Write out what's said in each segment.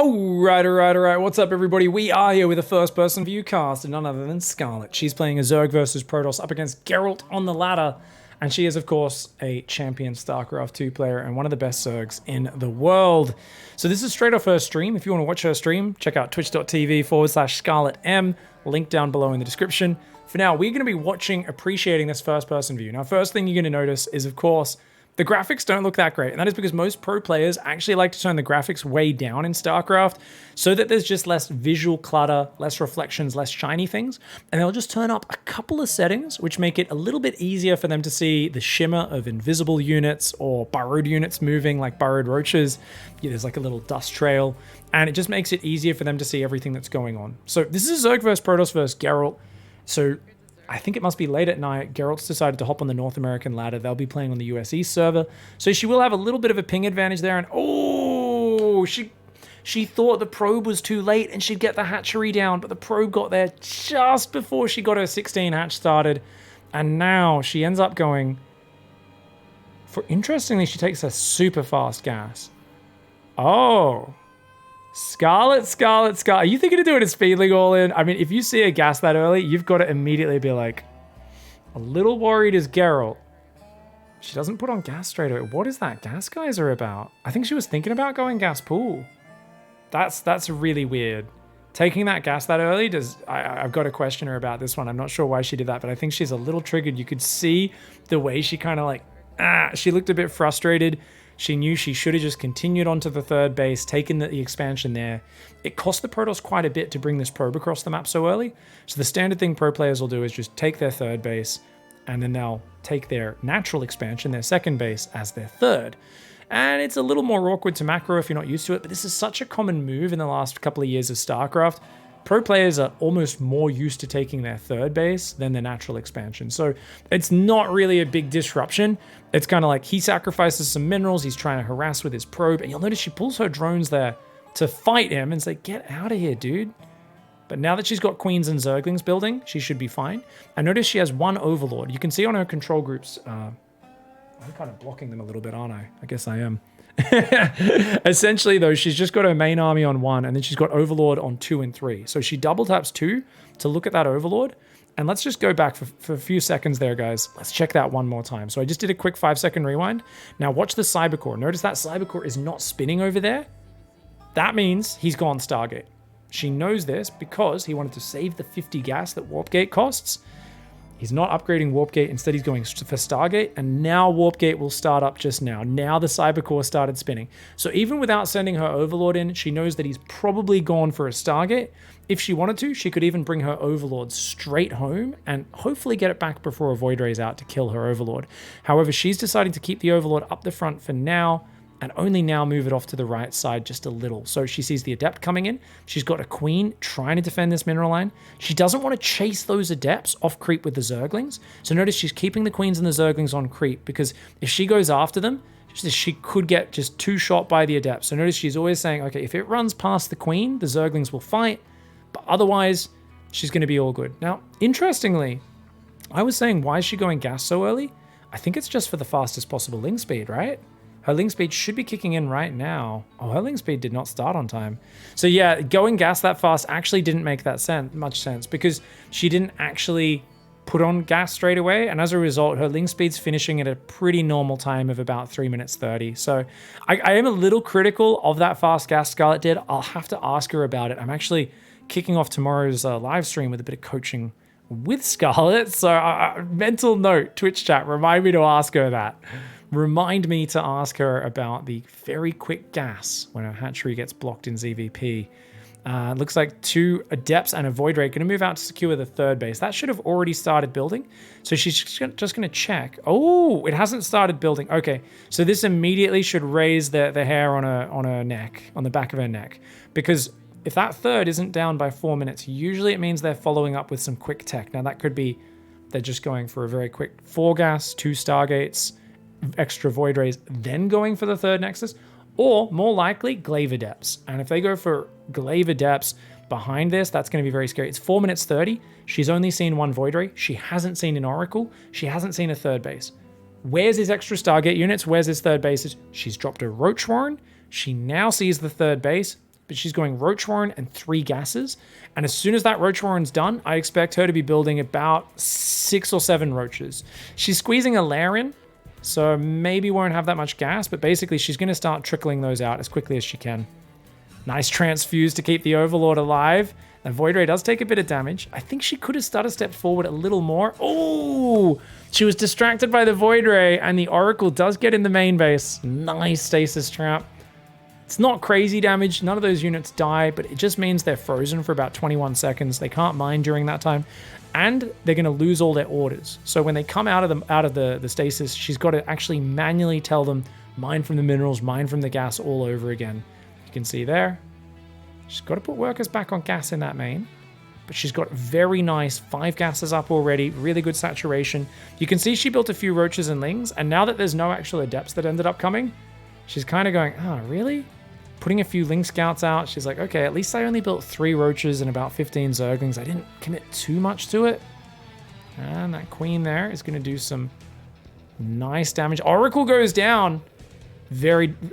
Alright. What's up, everybody? We are here with a first-person view cast, and none other than SCARLETT. She's playing a Zerg versus Protoss up against Geralt on the ladder, and she is, of course, a champion StarCraft 2 player and one of the best Zergs in the world. So this is straight off her stream. If you want to watch her stream, check out twitch.tv/ScarlettM, link down below in the description. For now, we're going to be watching, appreciating this first-person view. Now, first thing you're going to notice is, of course, the graphics don't look that great, and that is because most pro players actually like to turn the graphics way down in StarCraft so that there's just less visual clutter, less reflections, less shiny things, and they'll just turn up a couple of settings which make it a little bit easier for them to see the shimmer of invisible units or burrowed units moving like burrowed roaches. Yeah, there's like a little dust trail, and it just makes it easier for them to see everything that's going on. So this is Zerg versus Protoss versus Geralt. So I think it must be late at night. Geralt's decided to hop on the North American ladder. They'll be playing on the US East server. So she will have a little bit of a ping advantage there. And oh, she thought the probe was too late and she'd get the hatchery down. But the probe got there just before she got her 16 hatch started. And now she ends up going for, interestingly, she takes a super fast gas. Oh. SCARLETT. Are you thinking of doing a speedling all in? I mean, if you see a gas that early, you've got to immediately be like, a little worried is Geralt. She doesn't put on gas straight away. What is that gas geyser about? I think she was thinking about going gas pool. That's really weird. Taking that gas that early, I've got to question her about this one. I'm not sure why she did that, but I think she's a little triggered. You could see the way she kind of like, she looked a bit frustrated. She knew she should have just continued onto the third base, taken the expansion there. It cost the Protoss quite a bit to bring this probe across the map so early. So the standard thing pro players will do is just take their third base, and then they'll take their natural expansion, their second base, as their third. And it's a little more awkward to macro if you're not used to it, but this is such a common move in the last couple of years of StarCraft. Pro players are almost more used to taking their third base than their natural expansion. So it's not really a big disruption. It's kind of like he sacrifices some minerals, he's trying to harass with his probe, and you'll notice she pulls her drones there to fight him and say, get out of here, dude. But now that she's got queens and zerglings building, she should be fine. And notice she has one overlord. You can see on her control groups, I'm kind of blocking them a little bit, aren't I? I guess I am. Essentially, though, she's just got her main army on 1, and then she's got Overlord on 2 and 3. So she double taps 2 to look at that Overlord. And let's just go back for a few seconds there, guys. Let's check that one more time. So I just did a quick 5-second rewind. Now watch the Cybercore. Notice that Cybercore is not spinning over there. That means he's gone Stargate. She knows this because he wanted to save the 50 gas that Warp Gate costs. He's not upgrading Warp Gate, instead he's going for Stargate, and now Warp Gate will start up just now. Now the Cybercore started spinning. So even without sending her Overlord in, she knows that he's probably gone for a Stargate. If she wanted to, she could even bring her Overlord straight home and hopefully get it back before a Void Ray's out to kill her Overlord. However, she's deciding to keep the Overlord up the front for now, and only now move it off to the right side just a little. So she sees the Adept coming in. She's got a Queen trying to defend this mineral line. She doesn't want to chase those Adepts off creep with the Zerglings. So notice she's keeping the Queens and the Zerglings on creep, because if she goes after them, she could get just 2-shot by the Adept. So notice she's always saying, okay, if it runs past the Queen, the Zerglings will fight, but otherwise she's going to be all good. Now, interestingly, I was saying, why is she going gas so early? I think it's just for the fastest possible link speed, right? Her link speed should be kicking in right now. Oh, her link speed did not start on time. So yeah, going gas that fast actually didn't make that much sense, because she didn't actually put on gas straight away. And as a result, her link speed's finishing at a pretty normal time of about 3 minutes 30. So I am a little critical of that fast gas SCARLETT did. I'll have to ask her about it. I'm actually kicking off tomorrow's live stream with a bit of coaching with SCARLETT. So mental note, Twitch chat, remind me to ask her that. Remind me to ask her about the very quick gas when her hatchery gets blocked in ZVP. Looks like 2 Adepts and a Void Ray going to move out to secure the third base. That should have already started building. So she's just going to check. Oh, it hasn't started building. Okay, so this immediately should raise the hair on her neck, on the back of her neck. Because if that third isn't down by 4 minutes, usually it means they're following up with some quick tech. Now that could be they're just going for a very quick 4 gas, 2 Stargates, extra Void Rays, then going for the third Nexus, or more likely Glaive Adepts. And if they go for Glaive Adepts behind this, that's going to be very scary. It's 4 minutes 30. She's only seen 1 Void Ray. She hasn't seen an Oracle. She hasn't seen a third base. Where's his extra Stargate units? Where's his third bases? She's dropped a Roach Warren. She now sees the third base. but she's going Roach Warren and 3 gases. And as soon as that Roach Warren's done, I expect her to be building about 6 or 7 roaches. She's squeezing a lair in, so maybe won't have that much gas, but basically she's going to start trickling those out as quickly as she can. Nice transfuse to keep the Overlord alive. The Void Ray does take a bit of damage. I think she could have started a step forward a little more. Oh, she was distracted by the Void Ray, and the Oracle does get in the main base. Nice stasis trap. It's not crazy damage. None of those units die, but it just means they're frozen for about 21 seconds. They can't mine during that time, and they're going to lose all their orders. So when they come out of the stasis, she's got to actually manually tell them, mine from the minerals, mine from the gas all over again. You can see there. She's got to put workers back on gas in that main, but she's got very nice 5 gases up already, really good saturation. You can see she built a few roaches and lings, and now that there's no actual adepts that ended up coming, she's kind of going, oh, really? Putting a few ling scouts out, she's like, okay, at least I only built 3 roaches and about 15 zerglings. I didn't commit too much to it. And that queen there is going to do some nice damage. Oracle goes down.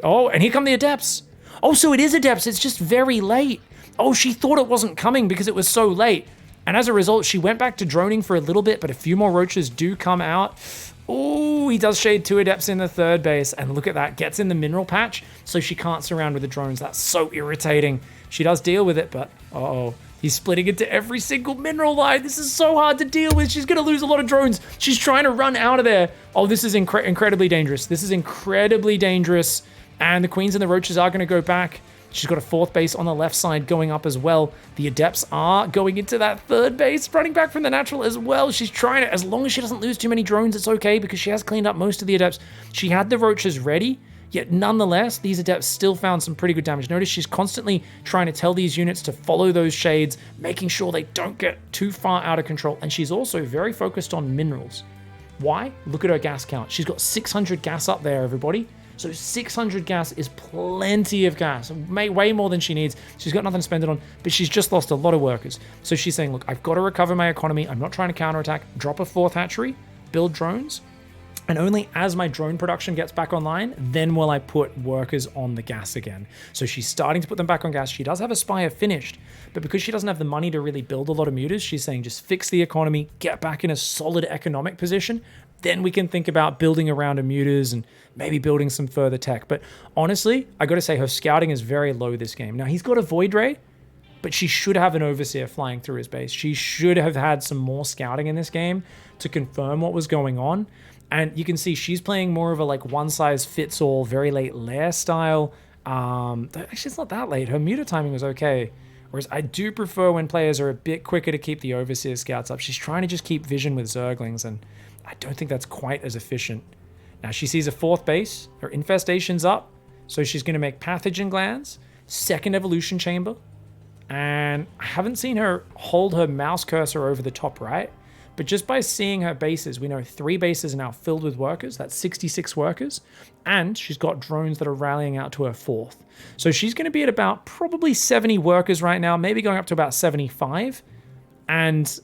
Oh, and here come the adepts. Oh, so it is adepts. It's just very late. Oh, she thought it wasn't coming because it was so late. And as a result, she went back to droning for a little bit, but a few more roaches do come out. Oh, he does shade 2 adepts in the 3rd base. And look at that. Gets in the mineral patch, so she can't surround with the drones. That's so irritating. She does deal with it, but uh-oh. He's splitting into every single mineral line. This is so hard to deal with. She's going to lose a lot of drones. She's trying to run out of there. Oh, this is incredibly dangerous. This is incredibly dangerous. And the queens and the roaches are going to go back. She's got a 4th base on the left side going up as well. The adepts are going into that 3rd base, running back from the natural as well. She's trying to, as long as she doesn't lose too many drones, it's okay because she has cleaned up most of the adepts. She had the roaches ready, yet nonetheless, these adepts still found some pretty good damage. Notice she's constantly trying to tell these units to follow those shades, making sure they don't get too far out of control. And she's also very focused on minerals. Why? Look at her gas count. She's got 600 gas up there, everybody. So 600 gas is plenty of gas, way more than she needs. She's got nothing to spend it on, but she's just lost a lot of workers. So she's saying, look, I've got to recover my economy. I'm not trying to counterattack. Drop a 4th hatchery, build drones, and only as my drone production gets back online, then will I put workers on the gas again. So she's starting to put them back on gas. She does have a Spire finished, but because she doesn't have the money to really build a lot of mutas, she's saying just fix the economy, get back in a solid economic position. Then we can think about building around a mutas and maybe building some further tech. But honestly, I got to say her scouting is very low this game. Now, he's got a Void Ray, but she should have an Overseer flying through his base. She should have had some more scouting in this game to confirm what was going on. And you can see she's playing more of a like one-size-fits-all, very late lair style. Actually, it's not that late. Her muta timing was okay. Whereas I do prefer when players are a bit quicker to keep the Overseer scouts up. She's trying to just keep vision with zerglings, and I don't think that's quite as efficient. Now she sees a 4th base. Her infestation's up. So she's going to make pathogen glands, 2nd evolution chamber. And I haven't seen her hold her mouse cursor over the top right. But just by seeing her bases, we know 3 bases are now filled with workers. That's 66 workers. And she's got drones that are rallying out to her 4th. So she's going to be at about probably 70 workers right now, maybe going up to about 75. And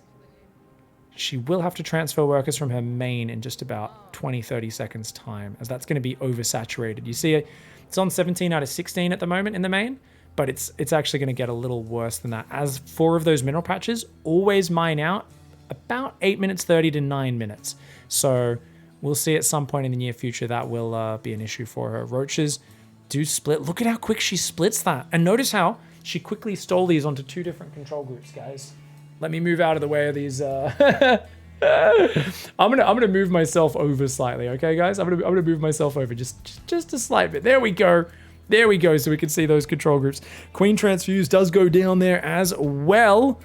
she will have to transfer workers from her main in just about 20-30 seconds time, as that's going to be oversaturated. You see it's on 17 out of 16 at the moment in the main, but it's actually going to get a little worse than that, as 4 of those mineral patches always mine out about 8 minutes 30 to 9 minutes. So we'll see at some point in the near future that will be an issue for her. Roaches do split. Look at how quick she splits that. And notice how she quickly stole these onto 2 different control groups, guys. Let me move out of the way of these. I'm gonna move myself over slightly, okay, guys? I'm gonna move myself over just a slight bit. There we go. There we go. So we can see those control groups. Queen Transfuse does go down there as well.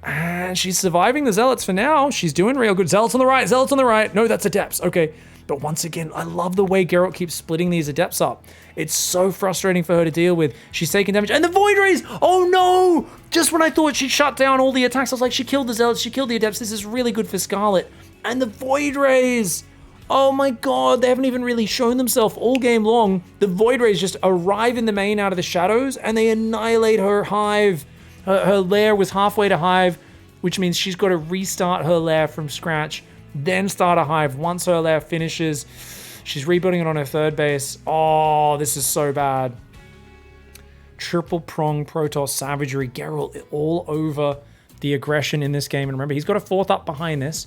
And she's surviving the Zealots for now. She's doing real good. Zealots on the right. Zealots on the right. No, that's Adepts. Okay. But once again, I love the way Geralt keeps splitting these Adepts up. It's so frustrating for her to deal with. She's taking damage. And the Void Rays! Oh no! Just when I thought she'd shut down all the attacks, I was like, she killed the Zealots, she killed the Adepts. This is really good for Scarlet. And the Void Rays! Oh my god, they haven't even really shown themselves all game long. The Void Rays just arrive in the main out of the shadows and they annihilate her hive. Her lair was halfway to hive, which means she's got to restart her lair from scratch, then start a hive. Once her lair finishes, she's rebuilding it on her 3rd base. Oh, this is so bad. triple prong Protoss savagery. Geralt all over the aggression in this game. And remember, he's got a 4th up behind this.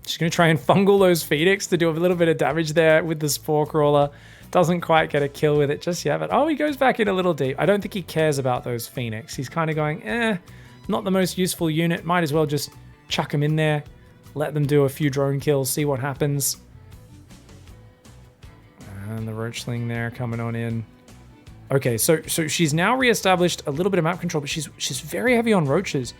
She's going to try and fungal those Phoenix to do a little bit of damage there with the Spore Crawler. Doesn't quite get a kill with it just yet, but oh, he goes back in a little deep. I don't think he cares about those Phoenix. He's kind of going, not the most useful unit. Might as well just chuck him in there. Let them do a few drone kills, see what happens. And the Roachling there coming on in. Okay, so she's now reestablished a little bit of map control, but she's very heavy on Roaches.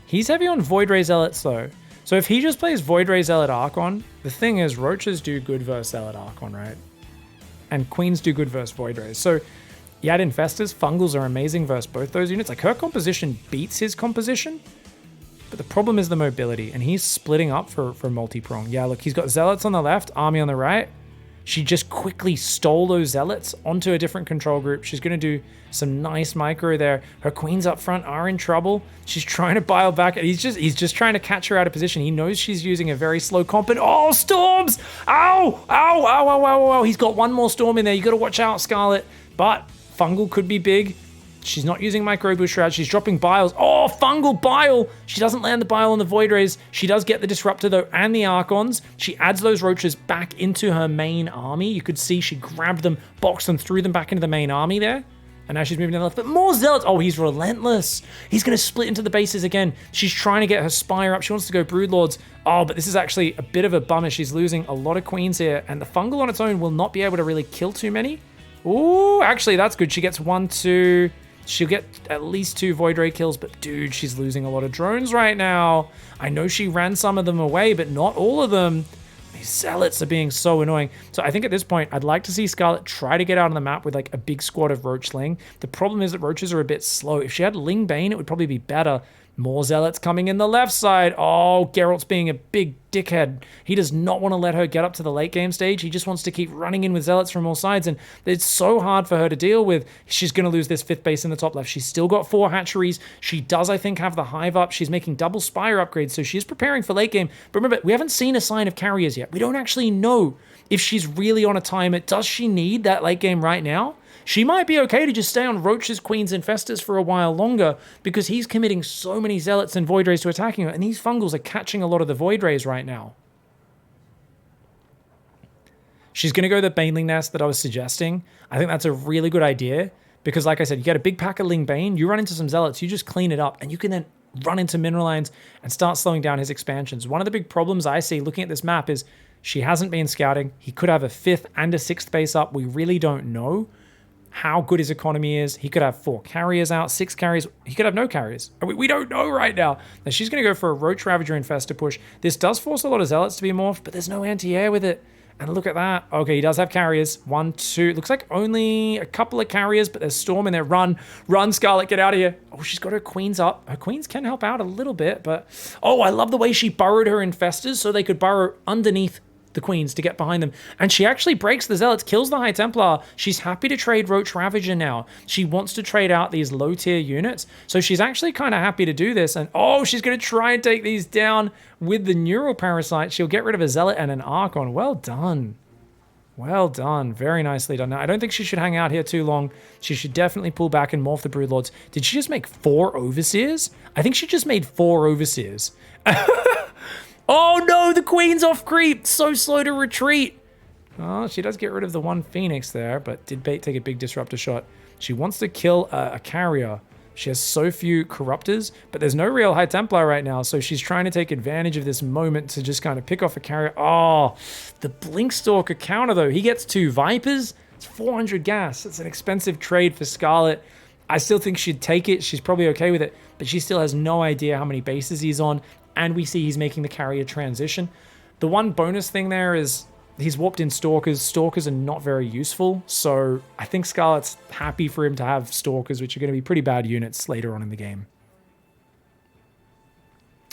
He's heavy on Void Ray Zealots, though. So if he just plays Void Ray Zealot Archon, the thing is, Roaches do good versus Zealot Archon, right? And Queens do good versus Void Rays. So you add Infestors, Fungals are amazing versus both those units. Like, her composition beats his composition, but the problem is the mobility, and he's splitting up for multi-prong. Yeah, look, he's got Zealots on the left, Army on the right. She just quickly stole those Zealots onto a different control group. She's going to do some nice micro there. Her Queens up front are in trouble. She's trying to bile back. He's just trying to catch her out of position. He knows she's using a very slow comp. And oh, Storms! Ow! Ow, ow, ow, ow, ow. He's got one more Storm in there. You got to watch out, Scarlet. But Fungal could be big. She's not using Micro Boost Shroud. She's dropping Biles. Oh, Fungal Bile! She doesn't land the Bile on the Void Rays. She does get the Disruptor, though, and the Archons. She adds those Roaches back into her main army. You could see she grabbed them, boxed them, threw them back into the main army there. And now she's moving to the left. But more Zealots. Oh, he's relentless. He's going to split into the bases again. She's trying to get her Spire up. She wants to go Broodlords. Oh, but this is actually a bit of a bummer. She's losing a lot of Queens here. And the Fungal on its own will not be able to really kill too many. Ooh, actually, that's good. She gets 1, 2... She'll get at least 2 Void Ray kills, but dude, she's losing a lot of drones right now. I know she ran some of them away, but not all of them. These Zealots are being so annoying. So I think at this point, I'd like to see Scarlet try to get out on the map with like a big squad of Roachling. The problem is that Roaches are a bit slow. If she had Ling Bane, it would probably be better. More Zealots coming in the left side. Oh, Geralt's being a big dickhead. He does not want to let her get up to the late game stage. He just wants to keep running in with Zealots from all sides, and it's so hard for her to deal with. She's going to lose this 5th base in the top left. She's still got 4 hatcheries. She does, I think, have the Hive up. She's making double Spire upgrades, so she's preparing for late game. But remember, we haven't seen a sign of carriers yet. We don't actually know if she's really on a timer. Does she need that late game right now? She might be okay to just stay on Roaches, Queens, and Festers for a while longer because he's committing so many Zealots and Void Rays to attacking her, and these Fungals are catching a lot of the Void Rays right now. She's going to go the Baneling Nest that I was suggesting. I think that's a really good idea because, like I said, you get a big pack of Ling Bane, you run into some Zealots, you just clean it up, and you can then run into Mineral Lines and start slowing down his expansions. One of the big problems I see looking at this map is she hasn't been scouting. He could have a 5th and a 6th base up. We really don't know how good his economy is. He could have 4 carriers out, 6 carriers. He could have no carriers. We don't know right now. Now she's going to go for a Roach Ravager Infestor push. This does force a lot of Zealots to be morphed, but there's no anti-air with it. And look at that. Okay, he does have carriers. 1, 2. Looks like only a couple of carriers, but there's Storm in there. Run, Scarlet, get out of here. Oh, she's got her Queens up. Her Queens can help out a little bit, but... Oh, I love the way she burrowed her Infestors so they could burrow underneath the Queens to get behind them. And she actually breaks the Zealots, kills the High Templar. She's happy to trade Roach Ravager now. She wants to trade out these low tier units. So she's actually kind of happy to do this. And oh, she's going to try and take these down with the Neural Parasite. She'll get rid of a Zealot and an Archon. Well done. Well done. Very nicely done. Now, I don't think she should hang out here too long. She should definitely pull back and morph the Broodlords. Did she just make 4 Overseers? I think she just made 4 Overseers. Oh no, the Queen's off creep. So slow to retreat. Oh, she does get rid of the 1 Phoenix there, but did take a big disruptor shot. She wants to kill a carrier. She has so few Corruptors, but there's no real High Templar right now, so she's trying to take advantage of this moment to just kind of pick off a carrier. Oh, the Blinkstalker counter, though. He gets 2 Vipers. It's 400 gas. It's an expensive trade for Scarlet. I still think she'd take it. She's probably okay with it, but she still has no idea how many bases he's on. And we see he's making the carrier transition. The one bonus thing there is he's warped in Stalkers. Stalkers are not very useful, so I think Scarlet's happy for him to have Stalkers, which are going to be pretty bad units later on in the game.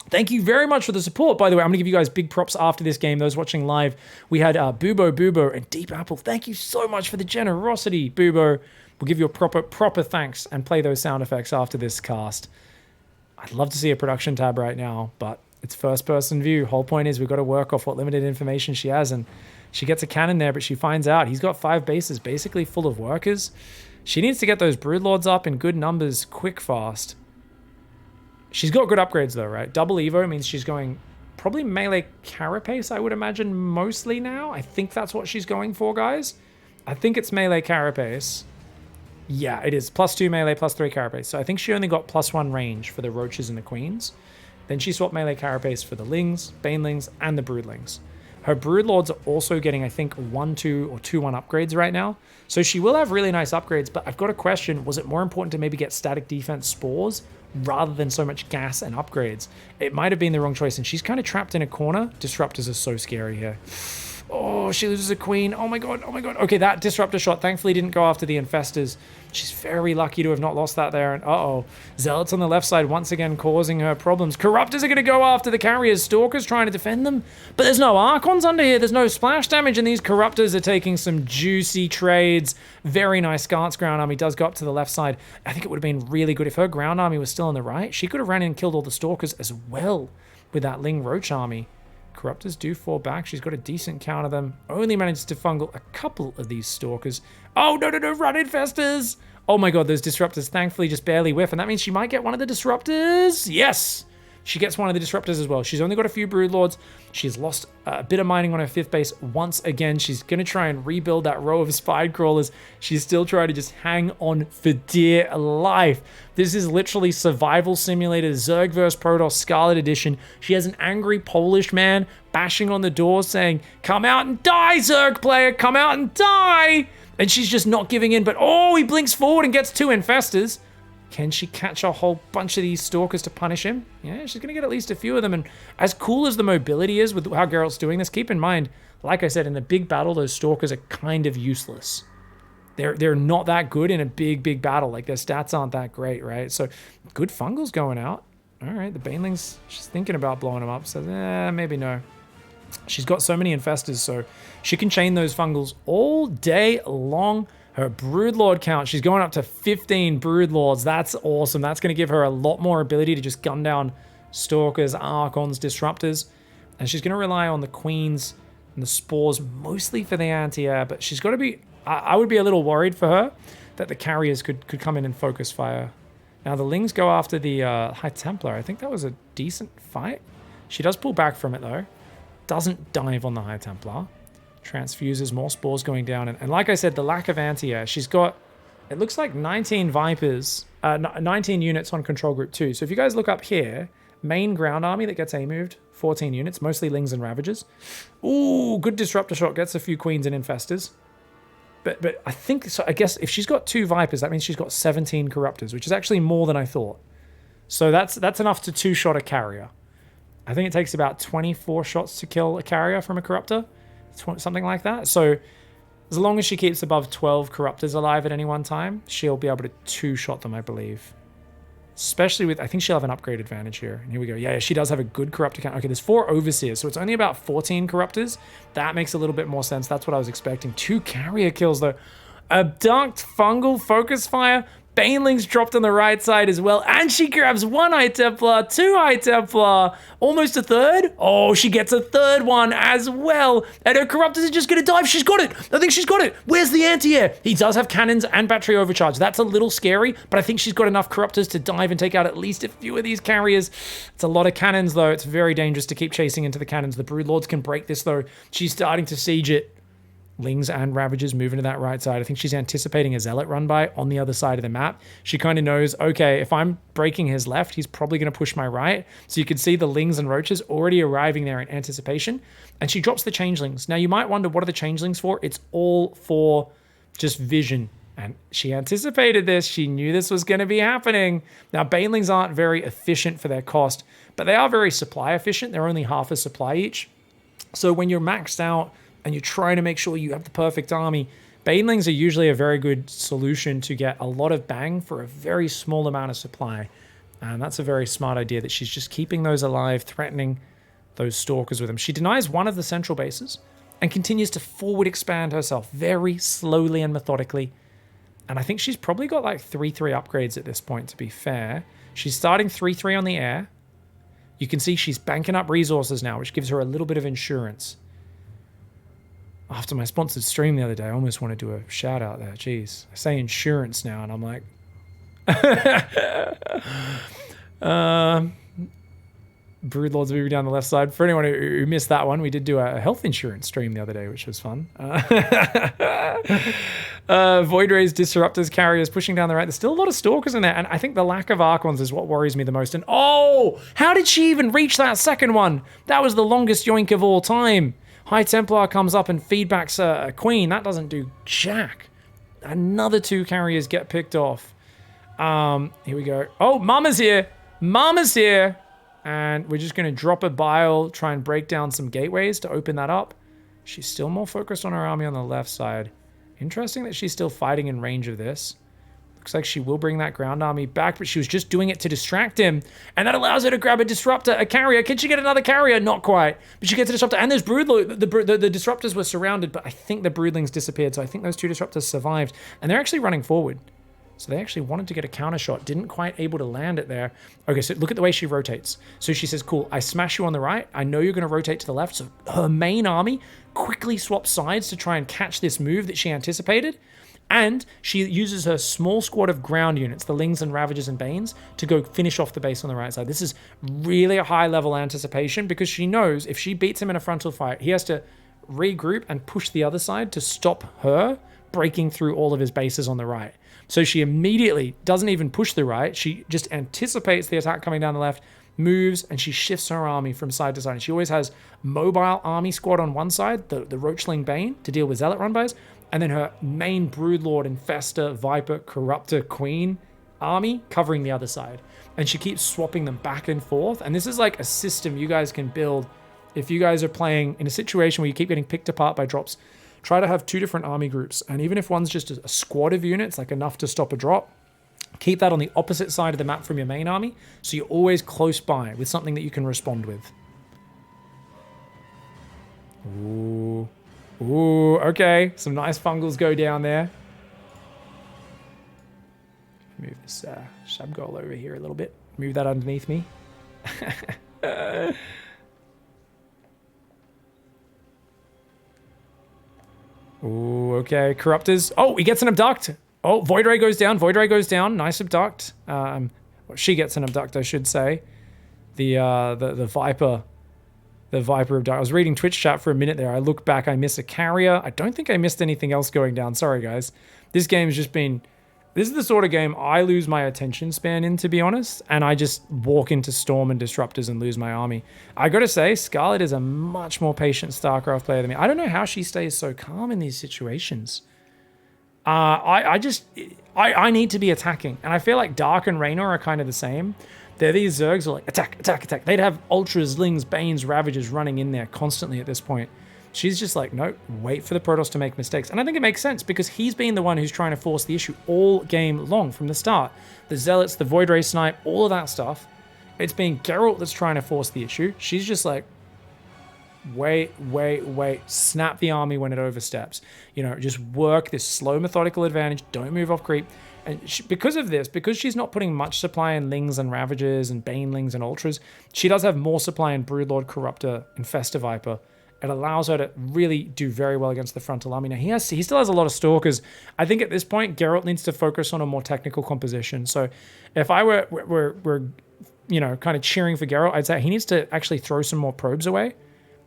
Thank you very much for the support, by the way. I'm going to give you guys big props after this game. Those watching live, we had Bubo, and Deep Apple. Thank you so much for the generosity, Bubo. We'll give you a proper thanks and play those sound effects after this cast. I'd love to see a production tab right now, but it's first-person view. Whole point is we've got to work off what limited information she has, and she gets a cannon there, but she finds out he's got 5 bases basically full of workers. She needs to get those Broodlords up in good numbers quick fast. She's got good upgrades though, right? Double Evo means she's going probably melee carapace, I would imagine, mostly now. I think that's what she's going for, guys. I think it's melee carapace. Yeah, it is. +2 melee, +3 carapace. So I think she only got +1 range for the roaches and the queens. Then she swapped melee carapace for the lings, banelings, and the broodlings. Her broodlords are also getting, I think, 1-2 or 2-1 upgrades right now. So she will have really nice upgrades, but I've got a question. Was it more important to maybe get static defense spores rather than so much gas and upgrades? It might have been the wrong choice, and she's kind of trapped in a corner. Disruptors are so scary here. Oh, she loses a queen. Oh my god, oh my god. Okay, that disruptor shot thankfully didn't go after the infestors. She's very lucky to have not lost that there. And uh-oh, Zealots on the left side once again causing her problems. Corruptors are going to go after the carriers. Stalkers trying to defend them. But there's no Archons under here. There's no splash damage, and these Corruptors are taking some juicy trades. Very nice. Scarlet's ground army does go up to the left side. I think it would have been really good if her ground army was still on the right. She could have ran in and killed all the Stalkers as well with that Ling Roach army. Corruptors do fall back. She's got a decent count of them. Only managed to fungal a couple of these Stalkers. Oh, no, no, no, run infestors! Oh my god, those Disruptors thankfully just barely whiff, and that means she might get one of the Disruptors. Yes! She gets one of the Disruptors as well. She's only got a few Broodlords. She's lost a bit of mining on her 5th base once again. She's going to try and rebuild that row of Spide Crawlers. She's still trying to just hang on for dear life. This is literally Survival Simulator Zerg vs. Protoss Scarlet Edition. She has an angry Polish man bashing on the door saying, "Come out and die, Zerg player! Come out and die!" And she's just not giving in, but oh, he blinks forward and gets 2 infestors. Can she catch a whole bunch of these Stalkers to punish him? Yeah, she's going to get at least a few of them. And as cool as the mobility is with how Geralt's doing this, keep in mind, like I said, in a big battle, those Stalkers are kind of useless. They're not that good in a big battle. Like, their stats aren't that great, right? So, good fungals going out. All right, the Banelings, she's thinking about blowing them up. So, maybe no. She's got so many infestors, so she can chain those fungals all day long. Her Broodlord count, she's going up to 15 Broodlords. That's awesome. That's going to give her a lot more ability to just gun down Stalkers, Archons, Disruptors. And she's going to rely on the Queens and the Spores mostly for the anti-air. But she's got to be... I would be a little worried for her that the carriers could come in and focus fire. Now, the Lings go after the High Templar. I think that was a decent fight. She does pull back from it, though. Doesn't dive on the High Templar. Transfuses, more spores going down. And like I said, the lack of anti-air. She's got, it looks like 19 Vipers, 19 units on Control Group 2. So if you guys look up here, main ground army that gets A-moved, 14 units, mostly Lings and Ravagers. Ooh, good Disruptor shot, gets a few Queens and Infestors. But I think, so I guess if she's got 2 Vipers, that means she's got 17 Corruptors, which is actually more than I thought. So that's enough to 2-shot a carrier. I think it takes about 24 shots to kill a carrier from a Corruptor. Something like that. So as long as she keeps above 12 Corruptors alive at any one time, she'll be able to 2-shot them, I believe. Especially with, I think she'll have an upgrade advantage here. And here we go. Yeah, she does have a good Corruptor count. Okay, there's 4 Overseers, so it's only about 14 Corruptors. That makes a little bit more sense. That's what I was expecting. 2 carrier kills, though. Abduct, Fungal, Focus Fire. Banelings dropped on the right side as well. And she grabs 1 High Templar, 2 High Templar, almost a 3rd. Oh, she gets a 3rd one as well. And her Corruptors are just going to dive. She's got it. I think she's got it. Where's the anti-air? He does have cannons and battery overcharge. That's a little scary, but I think she's got enough Corruptors to dive and take out at least a few of these carriers. It's a lot of cannons, though. It's very dangerous to keep chasing into the cannons. The Broodlords can break this, though. She's starting to siege it. Lings and Ravagers moving to that right side. I think she's anticipating a Zealot run by on the other side of the map. She kind of knows, okay, if I'm breaking his left, he's probably going to push my right. So you can see the Lings and Roaches already arriving there in anticipation. And she drops the Changelings. Now you might wonder, what are the Changelings for? It's all for just vision. And she anticipated this. She knew this was going to be happening. Now, Banelings aren't very efficient for their cost, but they are very supply efficient. They're only half a supply each. So when you're maxed out, and you're trying to make sure you have the perfect army, Banelings are usually a very good solution to get a lot of bang for a very small amount of supply. And that's a very smart idea that she's just keeping those alive, threatening those Stalkers with them. She denies one of the central bases and continues to forward expand herself very slowly and methodically. And I think she's probably got like 3-3 upgrades at this point, to be fair. She's starting 3-3 on the air. You can see she's banking up resources now, which gives her a little bit of insurance. After my sponsored stream the other day, I almost want to do a shout out there. Jeez, I say insurance now, and I'm like, Broodlords moving down the left side. For anyone who missed that one, we did do a health insurance stream the other day, which was fun. Void Rays, Disruptors, Carriers pushing down the right. There's still a lot of Stalkers in there, and I think the lack of Archons is what worries me the most. And oh, how did she even reach that second one? That was the longest yoink of all time. High Templar comes up and feedbacks a Queen. That doesn't do jack. Another 2 carriers get picked off. Here we go. Oh, Mama's here. Mama's here. And we're just going to drop a bile, try and break down some gateways to open that up. She's still more focused on her army on the left side. Interesting that she's still fighting in range of this. Looks like she will bring that ground army back, but she was just doing it to distract him. And that allows her to grab a disruptor, a carrier. Can she get another carrier? Not quite. But she gets a disruptor. And there's Broodlord. The disruptors were surrounded, but I think the Broodlings disappeared. So I think those 2 disruptors survived. And they're actually running forward. So they actually wanted to get a counter shot, didn't quite able to land it there. Okay, so look at the way she rotates. So she says, cool, I smash you on the right. I know you're going to rotate to the left. So her main army quickly swaps sides to try and catch this move that she anticipated. And she uses her small squad of ground units, the Lings and Ravagers and Banes, to go finish off the base on the right side. This is really a high level anticipation because she knows if she beats him in a frontal fight, he has to regroup and push the other side to stop her breaking through all of his bases on the right. So she immediately doesn't even push the right. She just anticipates the attack coming down the left, moves, and she shifts her army from side to side. And she always has mobile army squad on one side, the Roachling Bane, to deal with Zealot run-bys, and then her main Broodlord, Infestor, Viper, Corruptor, Queen army covering the other side. And she keeps swapping them back and forth. And this is like a system you guys can build if you guys are playing in a situation where you keep getting picked apart by drops. Try to have 2 different army groups. And even if one's just a squad of units, like enough to stop a drop, keep that on the opposite side of the map from your main army, so you're always close by with something that you can respond with. Ooh. Ooh, okay. Some nice fungals go down there. Move this Shabgol over here a little bit. Move that underneath me. Ooh, okay. Corruptors. Oh, he gets an abduct. Oh, Void Ray goes down. Void Ray goes down. Nice abduct. Well, she gets an abduct, I should say. The Viper. The Viper abduct. I was reading Twitch chat for a minute there. I look back. I miss a carrier. I don't think I missed anything else going down. Sorry, guys. This game's just been... This is the sort of game I lose my attention span in, to be honest, and I just walk into Storm and Disruptors and lose my army. I gotta say, SCARLETT is a much more patient StarCraft player than me. I don't know how she stays so calm in these situations. I need to be attacking, and I feel like Dark and Raynor are kind of the same. They're these Zergs who are like, attack, attack, attack. They'd have Ultras, Lings, Banes, Ravagers running in there constantly at this point. She's just like, nope, wait for the Protoss to make mistakes. And I think it makes sense because he's been the one who's trying to force the issue all game long from the start. The Zealots, the Void Ray Snipe, all of that stuff. It's been Geralt that's trying to force the issue. She's just like, wait, snap the army when it oversteps. You know, just work this slow methodical advantage. Don't move off creep. And because of this, because she's not putting much supply in Lings and Ravagers and Banelings and Ultras, she does have more supply in Broodlord, Corruptor, and Infestor Viper. It allows her to really do very well against the frontal army. Now, he still has a lot of Stalkers. I think at this point, Geralt needs to focus on a more technical composition. So if I were you know, kind of cheering for Geralt, I'd say he needs to actually throw some more probes away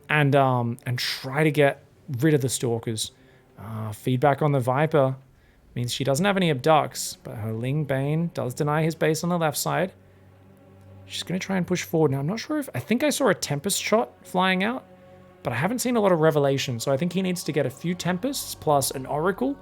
and try to get rid of the Stalkers. Feedback on the Viper means she doesn't have any abducts, but her Ling Bane does deny his base on the left side. She's going to try and push forward. Now, I'm not sure if... I think I saw a Tempest shot flying out, but I haven't seen a lot of Revelation, so I think he needs to get a few Tempests plus an Oracle,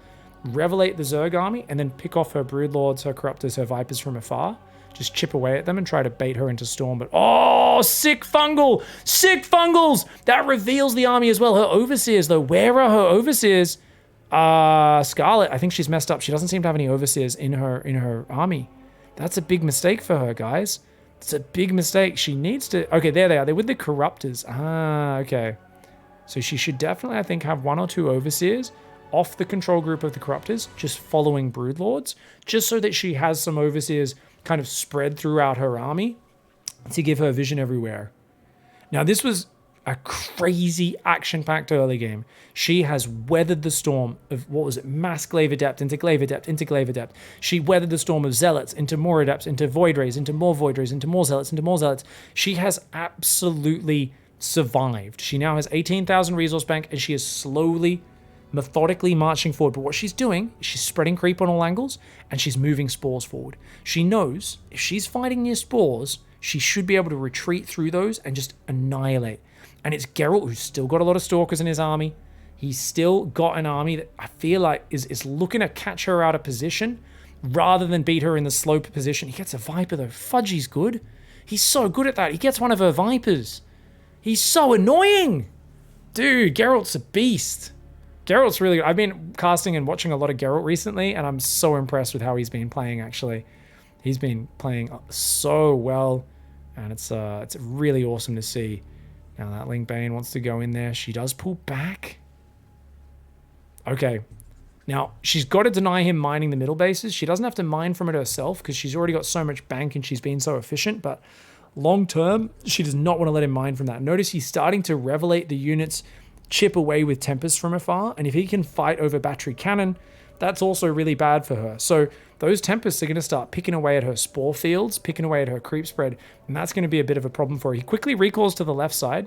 Revelate the Zerg army, and then pick off her Broodlords, her Corruptors, her Vipers from afar. Just chip away at them and try to bait her into Storm. But, oh, sick fungal! Sick fungals! That reveals the army as well. Her Overseers, though. Where are her Overseers? SCARLETT, I think she's messed up. She doesn't seem to have any Overseers in her army. That's a big mistake for her, guys. It's a big mistake. She needs to... Okay, there they are. They're with the Corruptors. Okay. So she should definitely, I think, have 1 or 2 Overseers off the control group of the Corruptors, just following Broodlords, just so that she has some Overseers kind of spread throughout her army to give her vision everywhere. Now, this was a crazy action-packed early game. She has weathered the storm of, what was it, Mass Glaive Adept into Glaive Adept into Glaive Adept. She weathered the storm of Zealots into more Adepts, into Void Rays, into more Void Rays, into more Zealots, into more Zealots. She has absolutely survived. She now has 18,000 resource bank, and she is slowly, methodically marching forward. But what she's doing is she's spreading creep on all angles, and she's moving spores forward. She knows if she's fighting near spores, she should be able to retreat through those and just annihilate. And it's Geralt who's still got a lot of Stalkers in his army. He's still got an army that I feel like is looking to catch her out of position rather than beat her in the slope position. He gets a Viper though. Fudgy's good. He's so good at that. He gets one of her Vipers. He's so annoying. Dude, Geralt's a beast. Geralt's really good. I've been casting and watching a lot of Geralt recently, and I'm so impressed with how he's been playing, actually. He's been playing so well, and it's really awesome to see. Now that Ling Bane wants to go in there. She does pull back. Okay. Now, she's got to deny him mining the middle bases. She doesn't have to mine from it herself because she's already got so much bank and she's been so efficient. But long term, she does not want to let him mine from that. Notice he's starting to revelate the units, chip away with Tempest from afar. And if he can fight over battery cannon, that's also really bad for her. So those Tempests are going to start picking away at her spore fields, picking away at her creep spread, and that's going to be a bit of a problem for her. He quickly recalls to the left side,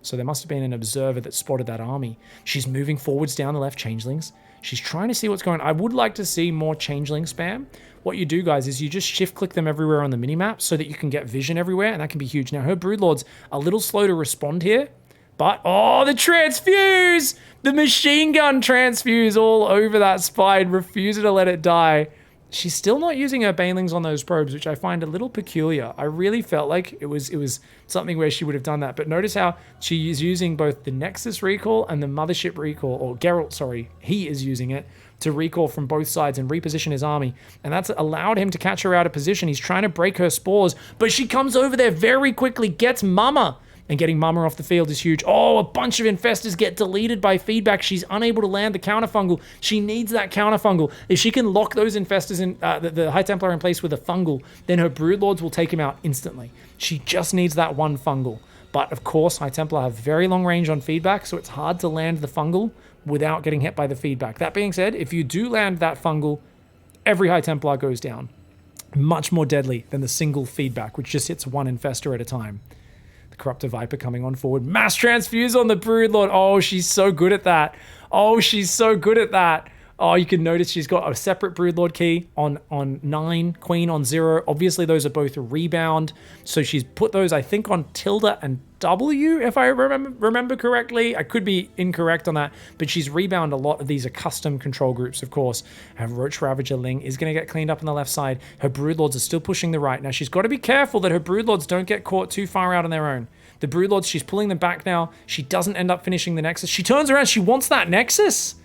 so there must have been an observer that spotted that army. She's moving forwards down the left changelings. She's trying to see what's going on. I would like to see more changeling spam. What you do, guys, is you just shift-click them everywhere on the minimap so that you can get vision everywhere, and that can be huge. Now, her Broodlord's a little slow to respond here, but, oh, the transfuse! The machine gun transfuse all over that spine, refusing to let it die. She's still not using her banelings on those probes, which I find a little peculiar. I really felt like it was something where she would have done that. But notice how she is using both the Nexus recall and the Mothership recall, or Geralt, sorry, he is using it to recall from both sides and reposition his army. And that's allowed him to catch her out of position. He's trying to break her spores, but she comes over there very quickly, gets Mama. And getting Mama off the field is huge. Oh, a bunch of infestors get deleted by feedback. She's unable to land the counterfungal. She needs that counterfungal. If she can lock those infestors in, the High Templar in place with a fungal, then her Broodlords will take him out instantly. She just needs that one fungal. But of course, High Templar have very long range on feedback, so it's hard to land the fungal without getting hit by the feedback. That being said, if you do land that fungal, every High Templar goes down. Much more deadly than the single feedback, which just hits one infestor at a time. Corruptor Viper coming on forward. Mass transfuse on the Broodlord. Oh, she's so good at that. Oh, she's so good at that. Oh, you can notice she's got a separate Broodlord key on 9, Queen on 0. Obviously, those are both rebound. So she's put those, I think, on tilde and W, if I remember correctly. I could be incorrect on that, but she's rebound a lot of these are custom control groups, of course. Her Roach Ravager Ling is going to get cleaned up on the left side. Her Broodlords are still pushing the right. Now, she's got to be careful that her Broodlords don't get caught too far out on their own. The Broodlords, she's pulling them back now. She doesn't end up finishing the Nexus. She turns around. She wants that Nexus.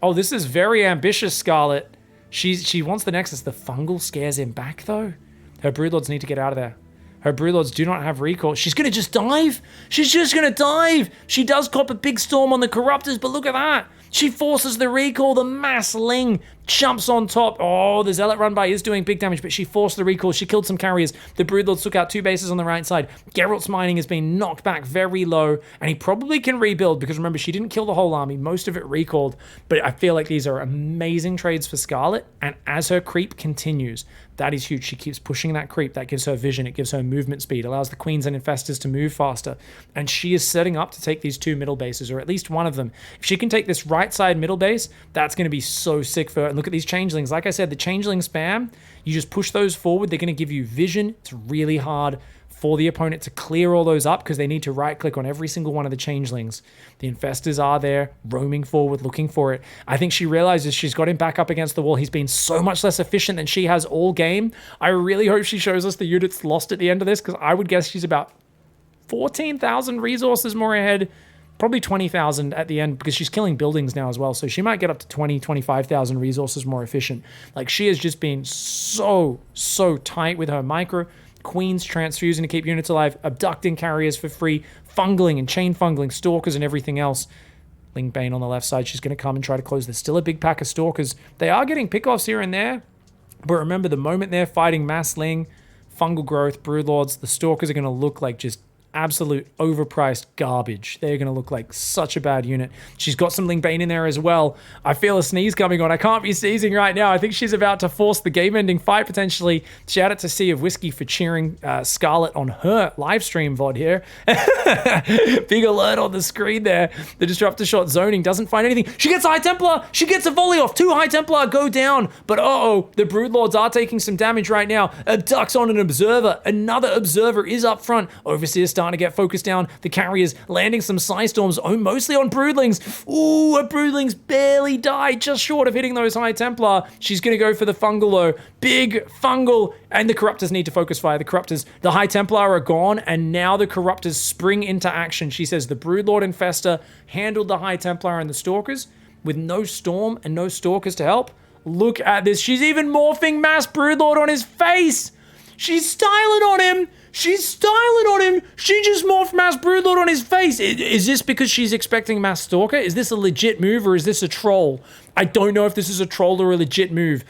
Oh, this is very ambitious, Scarlett. She wants the Nexus. The fungal scares him back, though. Her Broodlords need to get out of there. Her Broodlords do not have recall. She's going to just dive. She's just going to dive. She does cop a big storm on the Corruptors, but look at that. She forces the recall. The Mass Ling jumps on top. Oh, the Zealot run by is doing big damage, but she forced the recall. She killed some carriers. The Broodlords took out 2 bases on the right side. Geralt's mining has been knocked back very low, and he probably can rebuild because remember, she didn't kill the whole army. Most of it recalled, but I feel like these are amazing trades for Scarlett, and as her creep continues, that is huge. She keeps pushing that creep. That gives her vision. It gives her movement speed, allows the Queens and Infestors to move faster, and she is setting up to take these 2 middle bases, or at least one of them. If she can take this right side middle base, that's going to be so sick for her. And look at these changelings. Like I said, the changeling spam, you just push those forward. They're going to give you vision. It's really hard for the opponent to clear all those up because they need to right click on every single one of the changelings. The infestors are there roaming forward looking for it. I think she realizes she's got him back up against the wall. He's been so much less efficient than she has all game. I really hope she shows us the units lost at the end of this because I would guess she's about 14,000 resources more ahead, probably 20,000 at the end because she's killing buildings now as well. So she might get up to 20, 25,000 resources more efficient. Like she has just been so tight with her micro. Queens transfusing to keep units alive, abducting carriers for free, fungling and chain fungling stalkers and everything else. Ling Bane on the left side, she's going to come and try to close. There's still a big pack of stalkers. They are getting pickoffs here and there, but remember the moment they're fighting Mass Ling, fungal growth, Broodlords, the stalkers are going to look like just absolute overpriced garbage. They're going to look like such a bad unit. She's got some Ling Bane in there as well. I feel a sneeze coming on. I can't be sneezing right now. I think she's about to force the game-ending fight, potentially. Shout out to Sea of Whiskey for cheering SCARLETT on her live stream VOD here. Big alert on the screen there. The Disruptor Shot zoning doesn't find anything. She gets a High Templar. She gets a volley off. 2 High Templar go down. But uh-oh, the Broodlords are taking some damage right now. Abducts on an Observer. Another Observer is up front. Overseer's starting to get focused down. The Carriers landing some Psystorms, mostly on Broodlings. Ooh, a Broodlings barely died, just short of hitting those High Templar. She's going to go for the Fungal though. Big Fungal. And the Corruptors need to focus fire. The Corruptors, the High Templar are gone, and now the Corruptors spring into action. She says the Broodlord Infestor handled the High Templar and the Stalkers with no Storm and no Stalkers to help. Look at this. She's even morphing Mass Broodlord on his face. She's styling on him. She's styling on him. She just morphed Mass Broodlord on his face. Is this because she's expecting Mass Stalker? Is this a legit move or is this a troll? I don't know if this is a troll or a legit move.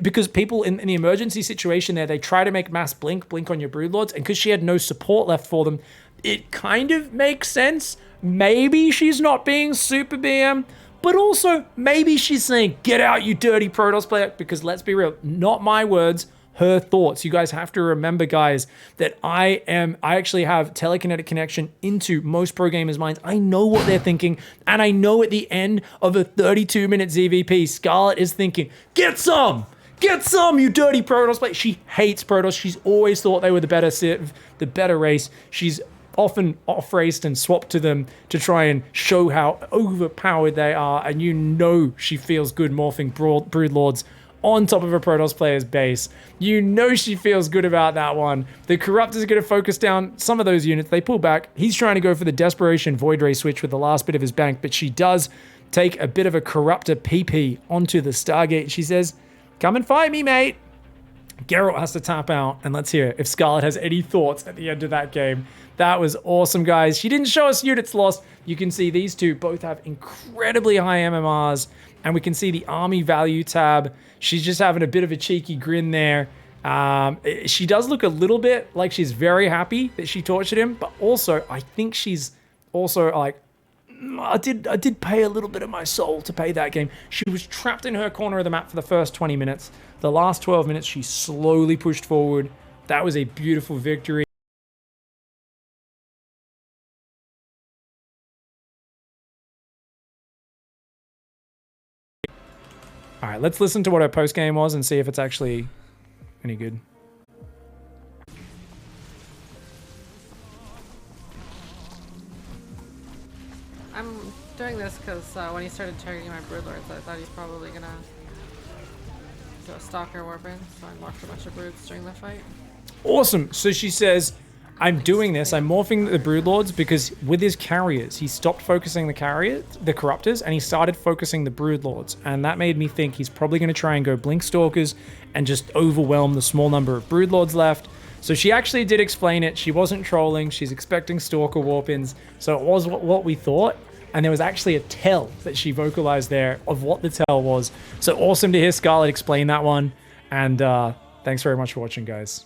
Because people in the emergency situation there, they try to make Mass blink on your Broodlords, and because she had no support left for them, it kind of makes sense. Maybe she's not being super BM, but also maybe she's saying, get out, you dirty Protoss player, because let's be real, not my words, her thoughts. You guys have to remember, guys, that I actually have telekinetic connection into most pro gamers' minds. I know what they're thinking, and I know at the end of a 32-minute ZVP, SCARLETT is thinking, get some! Get some, you dirty Protoss player! She hates Protoss. She's always thought they were the better civ, the better race. She's often off-raced and swapped to them to try and show how overpowered they are, and you know she feels good morphing Broodlords on top of a Protoss player's base. You know she feels good about that one. The Corruptor's going to focus down some of those units. They pull back. He's trying to go for the Desperation Void Ray switch with the last bit of his bank, but she does take a bit of a Corruptor PP onto the Stargate. She says, come and fight me, mate. Geralt has to tap out, and let's hear if SCARLETT has any thoughts at the end of that game. That was awesome, guys. She didn't show us units lost. You can see these two both have incredibly high MMRs, and we can see the army value tab. She's just having a bit of a cheeky grin there. She does look a little bit like she's very happy that she tortured him, but also I think she's also like, I did pay a little bit of my soul to pay that game. She was trapped in her corner of the map for the first 20 minutes. The last 12 minutes, she slowly pushed forward. That was a beautiful victory. All right, let's listen to what her post game was and see if it's actually any good. I'm doing this because when he started targeting my Broodlords, I thought he's probably gonna do a Stalker Warpin, so I morphed a bunch of Broods during the fight. Awesome. So she says, I'm doing this. I'm morphing the Broodlords because with his carriers, he stopped focusing the Corruptors, and he started focusing the Broodlords. And that made me think he's probably going to try and go Blink Stalkers and just overwhelm the small number of Broodlords left. So she actually did explain it. She wasn't trolling. She's expecting Stalker Warpins. So it was what we thought. And there was actually a tell that she vocalized there of what the tell was. So awesome to hear SCARLETT explain that one. And thanks very much for watching, guys.